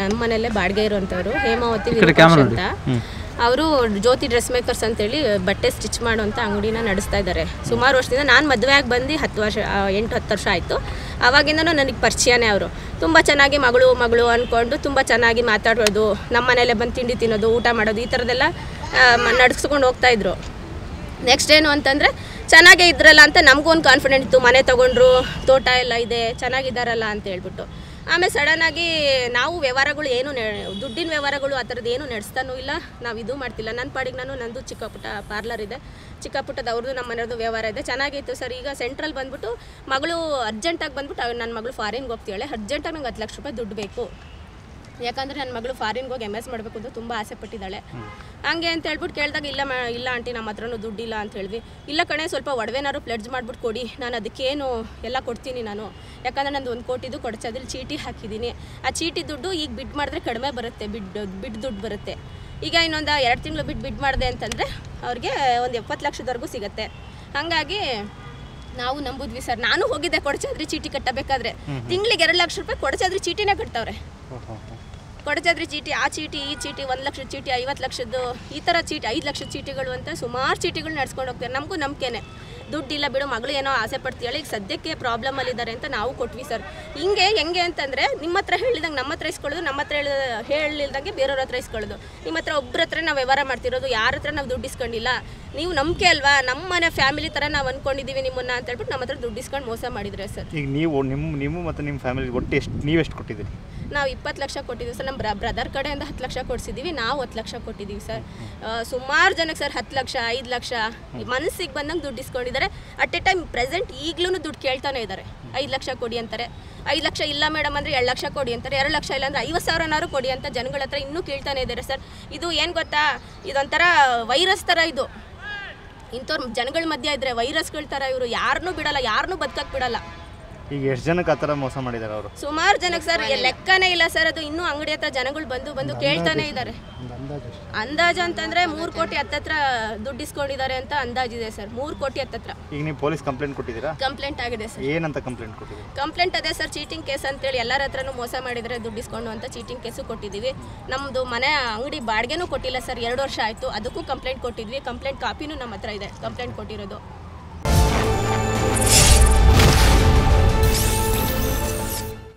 ನಮ್ಮ ಮನೆಯಲ್ಲೇ ಬಾಡಿಗೆ ಇರುವಂಥವ್ರು ಹೇಮಾವತಿ ಅಂತ. ಅವರು ಜ್ಯೋತಿ ಡ್ರೆಸ್ ಮೇಕರ್ಸ್ ಅಂತೇಳಿ ಬಟ್ಟೆ ಸ್ಟಿಚ್ ಮಾಡುವಂಥ ಅಂಗಡಿನ ನಡೆಸ್ತಾ ಇದ್ದಾರೆ. ಸುಮಾರು ವರ್ಷದಿಂದ ನಾನು ಮದುವೆ ಆಗಿ ಬಂದು 8-10 ವರ್ಷ ಆಯಿತು. ಆವಾಗಿಂದನೂ ನನಗೆ ಪರಿಚಯನೇ ಅವರು. ತುಂಬ ಚೆನ್ನಾಗಿ ಮಗಳು ಅಂದ್ಕೊಂಡು ತುಂಬ ಚೆನ್ನಾಗಿ ಮಾತಾಡೋದು, ನಮ್ಮ ಮನೆಯಲ್ಲೇ ಬಂದು ತಿಂಡಿ ತಿನ್ನೋದು, ಊಟ ಮಾಡೋದು, ಈ ಥರದ್ದೆಲ್ಲ ನಡೆಸ್ಕೊಂಡು ಹೋಗ್ತಾಯಿದ್ರು. ನೆಕ್ಸ್ಟ್ ಏನು ಅಂತಂದರೆ ಚೆನ್ನಾಗೇ ಇದ್ರಲ್ಲ ಅಂತ ನಮಗೂ ಒಂದು ಕಾನ್ಫಿಡೆಂಟ್ ಇತ್ತು. ಮನೆ ತೊಗೊಂಡ್ರು, ತೋಟ ಎಲ್ಲ ಇದೆ, ಚೆನ್ನಾಗಿದ್ದಾರಲ್ಲ ಅಂತ ಹೇಳ್ಬಿಟ್ಟು. ಆಮೇಲೆ ಸಡನ್ನಾಗಿ ನಾವು ವ್ಯವಹಾರಗಳು ಏನು ದುಡ್ಡಿನ ವ್ಯವಹಾರಗಳು ಆ ಥರದ್ದು ಏನು ನಡೆಸ್ತಾನೂ ಇಲ್ಲ, ನಾವು ಇದು ಮಾಡ್ತಿಲ್ಲ. ನನ್ನ ಪಾಡಿಗೆ ನಂದು ಚಿಕ್ಕ ಪುಟ್ಟ ಪಾರ್ಲರ್ ಇದೆ, ಚಿಕ್ಕ ಪುಟ್ಟದ್ದು ಅವ್ರದ್ದು ನಮ್ಮ ಮನೆಯವ್ರದ್ದು ವ್ಯವಹಾರ ಇದೆ, ಚೆನ್ನಾಗಿತ್ತು ಸರ್. ಈಗ ಸೆಂಟ್ರಲ್ ಬಂದ್ಬಿಟ್ಟು ಮಗಳು ಅರ್ಜೆಂಟಾಗಿ ಬಂದ್ಬಿಟ್ಟು ನನ್ನ ಮಗಳು ಫಾರಿನ್ಗೆ ಹೋಗ್ತೀಳೆ, ಅರ್ಜೆಂಟಾಗಿ ನಂಗೆ 10 ಲಕ್ಷ ರೂಪಾಯಿ ದುಡ್ಡು ಬೇಕು, ಯಾಕಂದರೆ ನನ್ನ ಮಗಳು ಫಾರಿನ್ಗೆ ಹೋಗಿ MS ಮಾಡಬೇಕು ಅಂತ ತುಂಬ ಆಸೆ ಪಟ್ಟಿದ್ದಾಳೆ. ಹಂಗೆ ಅಂತ ಹೇಳ್ಬಿಟ್ಟು ಕೇಳಿದಾಗ ಇಲ್ಲ ಆಂಟಿ ನಮ್ಮ ಹತ್ರನೂ ದುಡ್ಡಿಲ್ಲ ಅಂತ ಹೇಳಿದ್ವಿ. ಇಲ್ಲ ಕಣೆ, ಸ್ವಲ್ಪ ಒಡವೆನಾರು ಪ್ಲೆಡ್ಜ್ ಮಾಡಿಬಿಟ್ಟು ಕೊಡಿ, ನಾನು ಅದಕ್ಕೇನು ಎಲ್ಲ ಕೊಡ್ತೀನಿ ನಾನು, ಯಾಕಂದರೆ ನಂದು 1 ಕೋಟಿದು ಕೊಡ್ಸೋದ್ರಲ್ಲಿ ಚೀಟಿ ಹಾಕಿದ್ದೀನಿ. ಆ ಚೀಟಿ ದುಡ್ಡು ಈಗ ಬಿಡ್ ಮಾಡಿದ್ರೆ ಕಡಿಮೆ ಬರುತ್ತೆ, ಬಿಡ್ ದುಡ್ಡು ಬರುತ್ತೆ. ಈಗ ಇನ್ನೊಂದು 2 ತಿಂಗಳು ಬಿಡ್ ಮಾಡಿದೆ ಅಂತಂದರೆ ಅವ್ರಿಗೆ ಒಂದು 70 ಲಕ್ಷದವರೆಗೂ ಸಿಗುತ್ತೆ. ಹಾಗಾಗಿ ನಾವು ನಂಬುದ್ವಿ ಸರ್. ನಾನು ಹೋಗಿದ್ದೆ ಕೊಡಚಾದ್ರಿ ಚೀಟಿ ಕಟ್ಟಬೇಕಾದ್ರೆ, ತಿಂಗಳಿಗೆ 2 ಲಕ್ಷ ರೂಪಾಯಿ ಕೊಡಚಾದ್ರಿ ಚೀಟಿನೇ ಕಟ್ತವ್ರೆ. ಕೊಡಚಾದ್ರಿ ಚೀಟಿ, ಆ ಚೀಟಿ, ಈ ಚೀಟಿ, 1 ಲಕ್ಷದ ಚೀಟಿ, 50 ಲಕ್ಷದ್ದು, ಈ ಥರ ಚೀಟಿ, 5 ಲಕ್ಷದ ಚೀಟಿಗಳು ಅಂತ ಸುಮಾರು ಚೀಟಿಗಳು ನಡ್ಸ್ಕೊಂಡು ಹೋಗ್ತಾರೆ. ನಮಗೂ ನಂಬಿಕೆನೆ, ದುಡ್ಡಿಲ್ಲ ಬಿಡು, ಮಗಳು ಏನೋ ಆಸೆ ಪಡ್ತೀಯಾಳೆ, ಈಗ ಸದ್ಯಕ್ಕೆ ಪ್ರಾಬ್ಲಮಲ್ಲಿದ್ದಾರೆ ಅಂತ ನಾವು ಕೊಟ್ವಿ ಸರ್. ಹೆಂಗೆ ಅಂತಂದರೆ ನಿಮ್ಮ ಹತ್ರ ಹೇಳಿದಂಗೆ ನಮ್ಮ ಹತ್ರ ಇಸ್ಕೊಳ್ಳೋದು, ನಮ್ಮ ಹತ್ರ ಹೇಳಿಲ್ದಂಗೆ ಬೇರೆಯವ್ರ ಹತ್ರ ಇಸ್ಕೊಳ್ಳೋದು. ನಿಮ್ಮ ಹತ್ರ ಒಬ್ಬರ ಹತ್ರ ನಾವು ವ್ಯವಹಾರ ಮಾಡ್ತಿರೋದು, ಯಾರ ಹತ್ರ ನಾವು ದುಡ್ಡು ಇಸ್ಕೊಂಡಿಲ್ಲ. ನೀವು ನಂಬಿಕೆ ಅಲ್ವಾ, ನಮ್ಮ ಮನೆ ಫ್ಯಾಮಿಲಿ ಥರ ನಾವು ಅಂದ್ಕೊಂಡಿದ್ದೀವಿ ನಿಮ್ಮನ್ನು ಅಂತ ಹೇಳ್ಬಿಟ್ಟು ನಮ್ಮ ಹತ್ರ ದುಡ್ಡು ಇಸ್ಕೊಂಡು ಮೋಸ ಮಾಡಿದ್ರೆ ಸರ್. ಈಗ ನೀವು ನಿಮ್ಮ ಮತ್ತು ನಿಮ್ಮ ಫ್ಯಾಮಿಲಿ ಒಟ್ಟು ನೀವೆಷ್ಟು ಕೊಟ್ಟಿದ್ದೀರಿ? ನಾವು 20 ಲಕ್ಷ ಕೊಟ್ಟಿದ್ದೀವಿ ಸರ್. ನಮ್ಮ ಬ್ರದರ್ ಕಡೆಯಿಂದ 10 ಲಕ್ಷ ಕೊಡಿಸಿದ್ದೀವಿ, ನಾವು 10 ಲಕ್ಷ ಕೊಟ್ಟಿದ್ದೀವಿ ಸರ್. ಸುಮಾರು ಜನಕ್ಕೆ ಸರ್ 10 ಲಕ್ಷ 5 ಲಕ್ಷ ಮನಸ್ಸಿಗೆ ಬಂದಂಗೆ ದುಡ್ಡು ಇಸ್ಕೊಂಡಿದ್ದಾರೆ. ಅಟ್ ಎ ಟೈಮ್ ಪ್ರೆಸೆಂಟ್ ಈಗಲೂ ದುಡ್ಡು ಕೇಳ್ತಾನೆ ಇದ್ದಾರೆ. 5 ಲಕ್ಷ ಕೊಡಿ ಅಂತಾರೆ, 5 ಲಕ್ಷ ಇಲ್ಲ ಮೇಡಮ್ ಅಂದರೆ 2 ಲಕ್ಷ ಕೊಡಿ ಅಂತಾರೆ, 2 ಲಕ್ಷ ಇಲ್ಲ ಅಂದರೆ 50,000 ಕೊಡಿ ಅಂತ ಜನಗಳ ಹತ್ರ ಇನ್ನೂ ಕೇಳ್ತಾನೆ ಇದ್ದಾರೆ ಸರ್. ಇದು ಏನು ಗೊತ್ತಾ, ಇದೊಂಥರ ವೈರಸ್ ಥರ. ಇದು ಇಂಥವ್ರ ಜನಗಳ ಮಧ್ಯೆ ಇದ್ದರೆ ವೈರಸ್ಗಳ ಥರ ಇವರು, ಯಾರನ್ನೂ ಬಿಡಲ್ಲ, ಯಾರನ್ನೂ ಬದುಕಕ್ಕೆ ಬಿಡಲ್ಲ. ಈಗ ಎಷ್ಟು ಜನಕ್ಕೆ ಆ ಥರ ಮೋಸ ಮಾಡಿದ್ದಾರೆ ಅವರು? ಸುಮಾರು ಜನಕ್ಕೆ ಸರ್, ಲೆಕ್ಕನೇ ಇಲ್ಲ ಸರ್. ಅದು ಇನ್ನೂ ಅಂಗಡಿ ಹತ್ರ ಜನಗಳು ಬಂದು ಕೇಳ್ತಾನೆ ಇದ್ದಾರೆ. ಅಂದಾಜು ಅಂತಂದ್ರೆ 3 ಕೋಟಿ ಹತ್ತತ್ರ ದುಡ್ಡು ಇಸ್ಕೊಂಡಿದ್ದಾರೆ ಅಂತ ಅಂದಾಜಿದೆ ಸರ್. 3 ಕೋಟಿ ಹತ್ತತ್ರ. ಈಗ ನೀವು ಪೊಲೀಸ್ ಕಂಪ್ಲೇಂಟ್ ಕೊಟ್ಟಿದ್ದೀರಾ? ಕಂಪ್ಲೇಂಟ್ ಆಗಿದೆ ಸರ್. ಏನಂತ ಕಂಪ್ಲೇಂಟ್ ಕೊಟ್ಟಿದ್ದೀರಿ? ಕಂಪ್ಲೇಂಟ್ ಅದೇ ಸರ್, ಚೀಟಿಂಗ್ ಕೇಸ್ ಅಂತೇಳಿ ಎಲ್ಲರ ಹತ್ರನೂ ಮೋಸ ಮಾಡಿದರೆ ದುಡ್ಡು ಇಸ್ಕೊಂಡು ಅಂತ ಚೀಟಿಂಗ್ ಕೇಸು ಕೊಟ್ಟಿದ್ದೀವಿ. ನಮ್ಮದು ಮನೆ ಅಂಗಡಿ ಬಾಡಿಗೆನೂ ಕೊಟ್ಟಿಲ್ಲ ಸರ್, 2 ವರ್ಷ ಆಯಿತು. ಅದಕ್ಕೂ ಕಂಪ್ಲೇಂಟ್ ಕೊಟ್ಟಿದ್ವಿ. ಕಂಪ್ಲೇಂಟ್ ಕಾಪಿನೂ ನಮ್ಮ ಹತ್ರ ಇದೆ, ಕಂಪ್ಲೇಂಟ್ ಕೊಟ್ಟಿರೋದು.